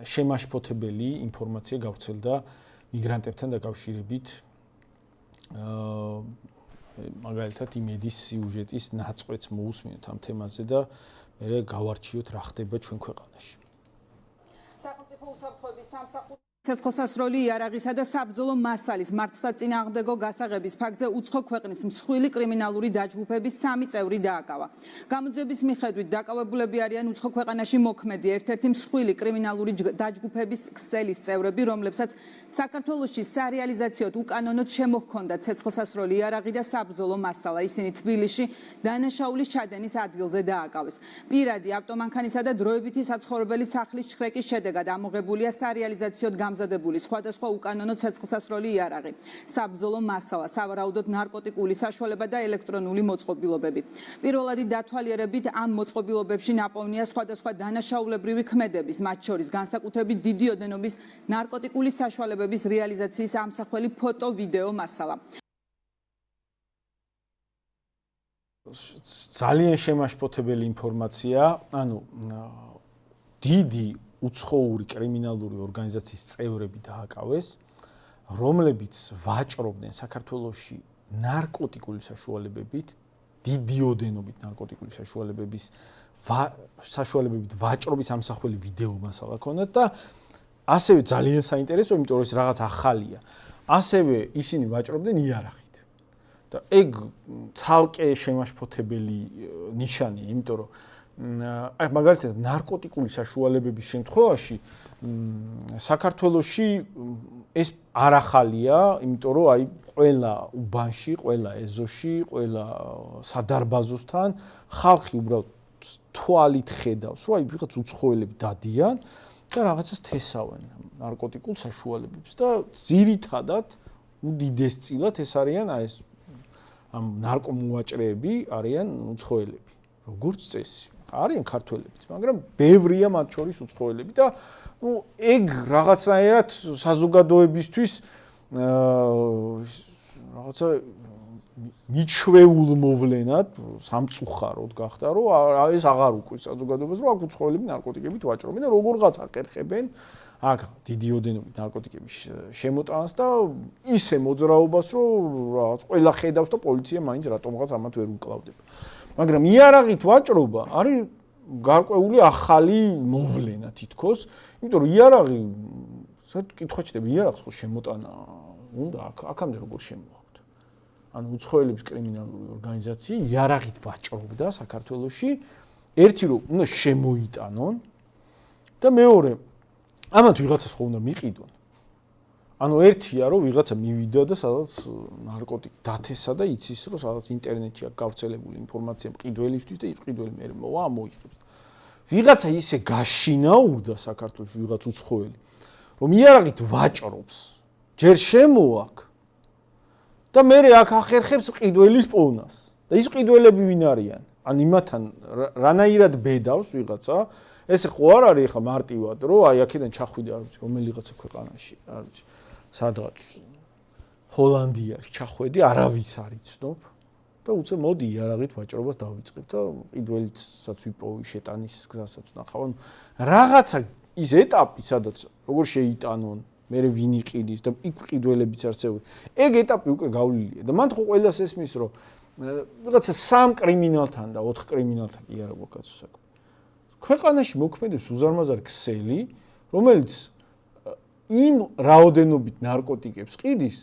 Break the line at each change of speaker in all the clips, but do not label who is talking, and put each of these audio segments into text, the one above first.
შემაშფოთებელი ინფორმაცია გავრცელდა მიგრანტებთან დაკავშირებით. მაგალითად იმედის სიუჟეტის ნაწყვეტს მოусმინოთ ამ თემაზე და მე გავარჩიოთ რა ხდება ჩვენ ქვეყანაში.
სახელმწიფო უსაფრთხოების სამსახური ცეცხლსასროლი იარაღისა და საბრძოლო მასალის მართლსაწინააღმდეგო გასაღების ფაქტზე უცხო ქვეყნის მსხვილი კრიმინალური დაჯგუფების 3 წევრი დააკავა. გამოძიების მიხედვით დაკავებულები არიან უცხო ქვეყანაში მოქმედი ერთ-ერთი მსხვილი კრიმინალური დაჯგუფების ქსელის წევრები, რომლებსაც საქართველოში სარეალიზაციოდ უკანონოდ შემოჰქონდათ ცეცხლსასროლი იარაღი და საბრძოლო მასალა. ისინი თბილისში დანაშაულის ჩადენის ადგილზე დააკავეს. პირადი ავტომანქანისა და დროებითი საცხოვრებელი სახლის შხრეკის შედეგად ამოღებულია სარეალიზაციოდ გამზადებული სხვადასხვა უკანონო ცეცხლსასროლი იარაღი, საბრძოლო მასალა, სავარაუდოდ ნარკოტიკული საშუალება და ელექტრონული მოწყობილობები. პირველადი დათვალიერებით ამ მოწყობილობებში ნაპოვნია სხვადასხვა დანაშაულებრივი ქმედების, მათ შორის განსაკუთრებით დიდი ოდენობის ნარკოტიკული საშუალებების რეალიზაციის ამსახველი ფოტო-ვიდეო მასალა.
ძალიან შემაშფოთებელი ინფორმაცია, ანუ დიდი უცხოური კრიმინალური ორგანიზაციის წევრები დააკავეს, რომლებიც ვაჭრობდნენ საქართველოში ნარკოტიკული საშუალებებით, დიდი ოდენობით ნარკოტიკული საშუალებებით ვაჭრობის ამსახველი ვიდეო მასალა ქონდათ და ასევე ძალიან საინტერესო, იმიტომ რომ ეს რაღაც ახალია. ასევე ისინი ვაჭრობდნენ იარაღით. და ეგ ცალკე შემაშფოთებელი ნიშანია, იმიტომ რომ აი მაგალითად ნარკოტიკული საშუალებების შემთხვევაში საქართველოში ეს არ ახალია, იმიტომ რომ აი ყველა უბანში, ყველა ეზოში, ყველა სადარბაზოსთან ხალხი უბრალოდ თვალით ხედავს, რომ აი ვიღაც უცხოელები დადიან და რაღაცას თესავენ ნარკოტიკულ საშუალებებს და ძირითადად უდიდესწილად ეს არიან აი ეს ამ ნარკომოვაჭრეები არიან უცხოელები, როგორც წესი. არიან ქართველებიც, მაგრამ ბევრია მათ შორის უცხოელები და ეგ რაღაცნაირად საზოგადოებისთვის რაღაცა მიჩვეულ მოვლენად სამწუხაროდ გახდა, რომ ეს აღარ უკვე საზოგადოებას, რომ აქ უცხოელები ნარკოტიკებით ვაჭრობენ და როგორღაც აყერხებენ აქ დიდი ოდენობით ნარკოტიკების შემოტანას და ისე მოძრაობას, რომ რაღაც ყველა ხედავს და პოლიცია მაინც რატომღაც ამათ ვერ უკლავდება. მაგრამ იარაღით ვაჭრობა არის გარკვეული ახალი მოვლენა თითქოს, იმიტომ რომ იარაღი კითხვა ჩდება, იარაღს ხო შემოტანა უნდა აქამდე როგორ შემოაქვთ. ანუ უცხოელების კრიმინალური ორგანიზაცია იარაღით ვაჭრობდა საქართველოში, ერთი რომ უნდა შემოიტანონ და მეორე ამათ ვიღაცას ხო უნდა მიყიდონ. ანუ ერთია რომ ვიღაცა მივიდა და სადაც ნარკოტიკი დათესა და იცის რომ სადაც ინტერნეტში აქვს გავრცელებული ინფორმაცია მყიდველისთვის და ის მყიდველი მე მოვა მოიხებს. ვიღაცა ისე გაშინაურდა საქართველოში ვიღაც უცხოელი რომ იარაღით ვაჭრობს ჯერ შემოაქ და მე აქ ახერხებს მყიდველის პოვნას და ის მყიდველები ვინ არიან? ან იმათან რანაირად ბედავს ვიღაცა ესე ხო არ არის ხა მარტივად რომ აი აქედან ჩახვიდე არ ვიცი რომელიღაცა ქვეყანაში არ ვიცი სადღაც ჰოლანდიაში ჩახვედი, არავის არ იცნობ და უცე მოდი იარაღით ვაჭრობას დავიწყებ და მყიდველიცაც ვიპოვი, შეტანის გზასაც ვნახავ. რაღაცა ის ეტაპი, სადაც როგორ შეიტანონ, მე ვინ იყიდის და იქ მყიდველებიც არცევი. ეგ ეტაპი უკვე გავლილია და მან ხო ყველას ესმის, რომ რაღაცა 3 კრიმინალთან და 4 კრიმინალთან კი არა გვაქვს საქმე. ქვეყანაში მოქმედებს უზარმაზარი ქსელი, რომელიც იმ რაოდენობით ნარკოტიკებს ყიდის,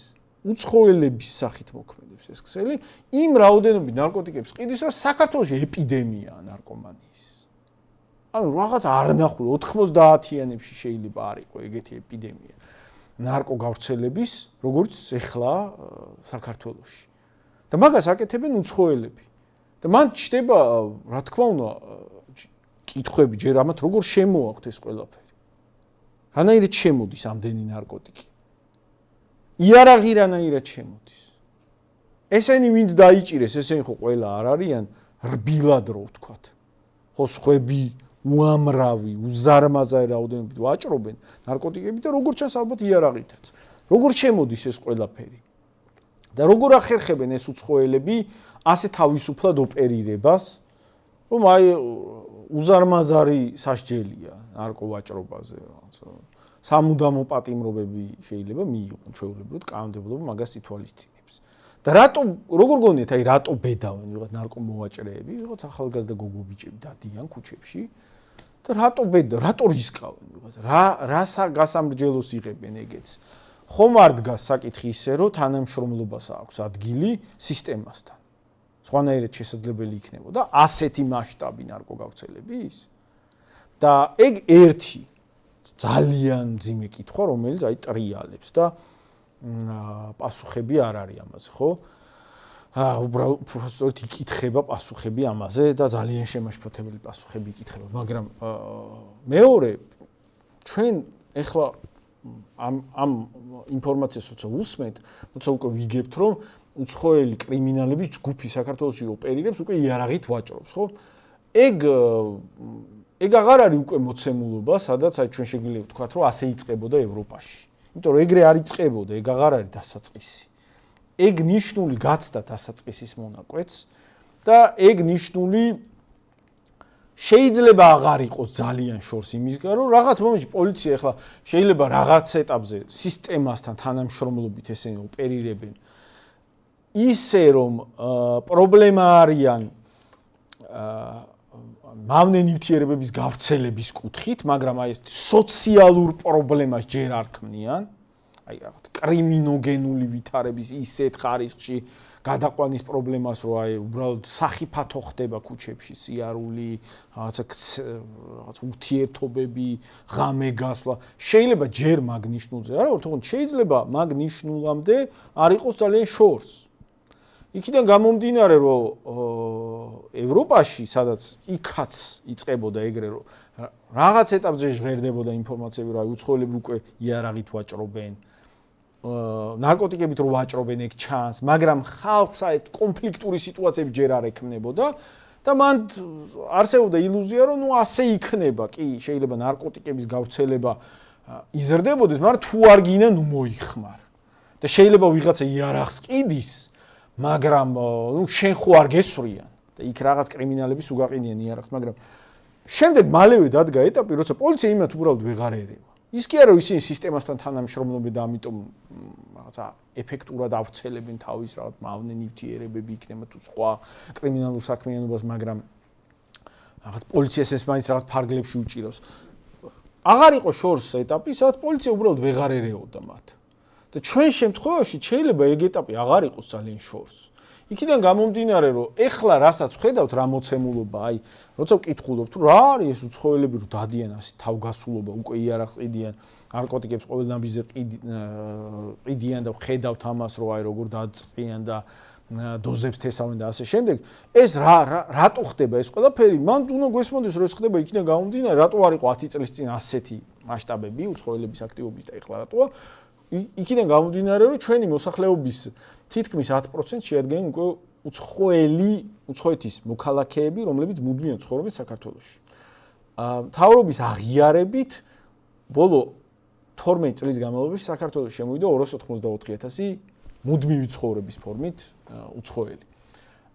უცხოელების სახით მოქმედებს ეს ქსელი, იმ რაოდენობით ნარკოტიკებს ყიდის, რომ საქართველოში ეპიდემიაა ნარკომანიის. ანუ რაღაც არნახულ 90-იანებში შეიძლება არ იყო ეგეთი ეპიდემია ნარკოგავრცელების, როგორც ეხლა საქართველოში. და მაგას აკეთებენ უცხოელები. და მან ჩდება, რა თქმა უნდა, კითხვები ჯერ ამათ როგორ შემოაქვთ ეს ყველაფერი. რანაირად შემოდის ამდენი ნარკოტიკი? იარაღი რანაირად შემოდის? ესენი ვინც დაიჭირეს, ესენი ხო ყველა არ არიან რბილად რო ვთქვათ. ხო სხვები უამრავი, უზარმაზარი რაოდენობით ვაჭრობენ ნარკოტიკები და როგორ ჩანს ალბათ იარაღითაც. როგორ შემოდის ეს ყველაფერი? და როგორ ახერხებენ ეს უცხოელები ასე თავისუფლად ოპერირებას, რომ აი უზარმაზარი სასჯელია. ნარკოვაჭრობაზე, რაღაცა სამუდამო პატიმრობები შეიძლება მიიღონ ჩვეულებრივად კანონმდებლობა მაგას ითვალისწინებს. და როგორ გონიათ, აი რატო ბედავენ ვიღაც ნარკომოვაჭრეები, ვიღაც ახალგაზრდა გოგობიჭები დადიან ქუჩებში და რატო რისკავენ ვიღაც, რა გასამრჯელოს იღებენ ეგეც. ხომ არ დგას საკითხი ისე, რომ თანამშრომლობას აქვს ადგილი სისტემასთან. სხვანაირად შესაძლებელი იქნებოდა ასეთი მასშტაბი ნარკოგავრცელების და ეგ ერთი ძალიან ძიმე კითხვა, რომელიც აი ტრიალებს და პასუხები არ არის ამაზე, ხო? უბრალოდ იკითხება პასუხები ამაზე და ძალიან შემაშფოთებელი პასუხები იკითხება, მაგრამ მეორე ჩვენ ეხლა ამ ინფორმაციას როცა ვუსმენთ, როცა უკვე ვიგებთ, რომ უცხოელი კრიმინალების ჯგუფი საქართველოში ოპერირებს, უკვე იარაღით ვაჭრობს, ხო? ეგ აღარ არის უკვე მოცემულობა, სადაც აი ჩვენ შეგვიძლია ვთქვათ, რომ ასე იწყებოდა ევროპაში. იმიტომ რომ ეგრე არ იწყებოდა, ეგ აღარ არის დასაწყისი. ეგ ნიშნული გაცდა დასაწყისის მონაკვეთს და ეგ ნიშნული შეიძლება აღარ იყოს ძალიან შორს იმისგან, რომ რაღაც მომენტში პოლიცია ახლა შეიძლება რაღაც ეტაპზე სისტემასთან თანამშრომლობით ესენი ოპერირებენ ისე რომ პრობლემა არიან მავნე ნივთიერებების გავრცელების კუთხით, მაგრამ აი ეს სოციალურ პრობლემას ჯერ არ ქმნიან, აი რაღაც კრიმინოგენული ვითარების ისეთ ხარისხში გადაყვანის პრობლემას, რომ აი უბრალოდ სახიფათო ხდება ქუჩებში სიარული, რაღაც ურთიერთობები, ღამე გასვლა. შეიძლება ჯერ მაგ ნიშნულზე არა, თუმცა შეიძლება მაგ ნიშნულამდე არ იყოს ძალიან შორს. იქიდან გამომდინარე, რომ ევროპაში, სადაც იქაც იწყებოდა ეგრე, რომ რაღაც ეტაპზე ჟღერდებოდა ინფორმაციები, რომ აი უცხოელები უკვე იარაღით ვაჭრობენ, ნარკოტიკებით რო ვაჭრობენ ეგ ჩანს, მაგრამ ხალხს აი კონფლიქტური სიტუაციები ჯერ არ ექმნებოდა და მან არსებობდა ილუზია, რომ ნუ ასე იქნება, კი, შეიძლება ნარკოტიკების გავრცელება იზრდებოდეს, მაგრამ თუ არ გინდა, ნუ მოიხმარ. და შეიძლება ვიღაცა იარაღს ყიდის, მაგრამ ნუ შენ ხო არ გესვრიან და იქ რაღაც კრიმინალები უგაყიდიან იარაღს, მაგრამ შემდეგ მალევე დადგა ეტაპი, როცა პოლიცია იმათ უბრალოდ ვეღარ ერევა. ის კი არა, რომ ისინი სისტემასთან თანამშრომლობენ და ამიტომ რაღაცა ეფექტურად ავრცელებენ თავის რაღაც მავნე ნივთიერებები იქნება თუ სხვა კრიმინალურ საქმიანობას, მაგრამ რაღაც პოლიციას ეს მაინც რაღაც ფარგლებში უჭირავს. აღარ იყო შორს ეტაპი, სადაც პოლიცია უბრალოდ ვეღარ ერეოდა მათ. და ჩვენ შემთხვევაში შეიძლება ეგ ეტაპი აღარ იყოს ძალიან შორს. იქიდან გამომდინარე, რომ ეხლა რასაც ხედავთ რა მოცემულობა, აი, როცა ვკითხულობ, თუ რა არის ეს უცხოელები, რომ დადიან ასე თავგასულობა, უკვე იარაღს ყიდიან, ნარკოტიკებს ყოველ ნაბიჯზე ყიდიან და ხედავთ ამას, რომ აი როგორ დაწყიან და დოზებს თესავენ და ასე შემდეგ. ეს რატო ხდება ეს ყველაფერი? მან უნდა გვესმოდეს, რომ ეს ხდება იქიდან გამომდინარე, რატო არ იყო 10 წლის წინ ასეთი მასშტაბები უცხოელების აქტივობის და ეხლა რატოა? იქიდან გამომდინარე, რომ ჩვენი მოსახლეობის თითქმის 10% შეადგენენ უკვე უცხოეთის მოქალაქეები, რომლებიც მუდმივად ცხოვრობენ საქართველოში. მთავრობის აღიარებით ბოლო 12 წლის განმავლობაში საქართველოში შემოვიდა 284,000 მუდმივი ცხოვრების ფორმით უცხოელი.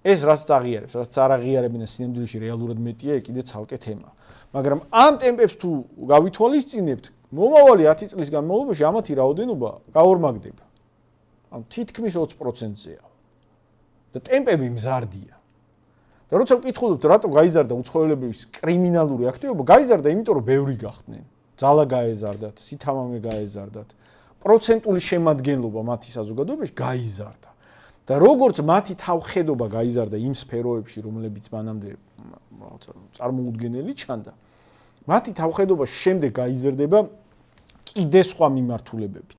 ეს რაც აღიარებს, რაც არ აღიარებინა სინამდვილეში რეალურად მეტია, კიდე ცალკე თემა. მაგრამ ამ ტემპებს თუ გავითვალისწინებთ, მომავალი 10 წლის განმავლობაში ამათი რაოდენობა გაორმაგდება. ანუ თითქმის 20%-ზეა. და ტემპები მზარდია. და როცა ვკითხულობთ, რატო გაიზარდა უცხოელების კრიმინალური აქტივობა, გაიზარდა იმიტომ, რომ ბევრი გახდნენ. ძალა გაეზარდათ, სითამამე გაეზარდათ. პროცენტული შემადგენლობა მათი საზოგადოებაში გაიზარდა. და როგორც მათი თავხედობა გაიზარდა იმ სფეროებში, რომლებიც მანამდე რაღაცა წარმოუდგენელი ჩანდა, მათი თავხედობა შემდეგ გაიზრდება კიდე სხვა მიმართულებებით.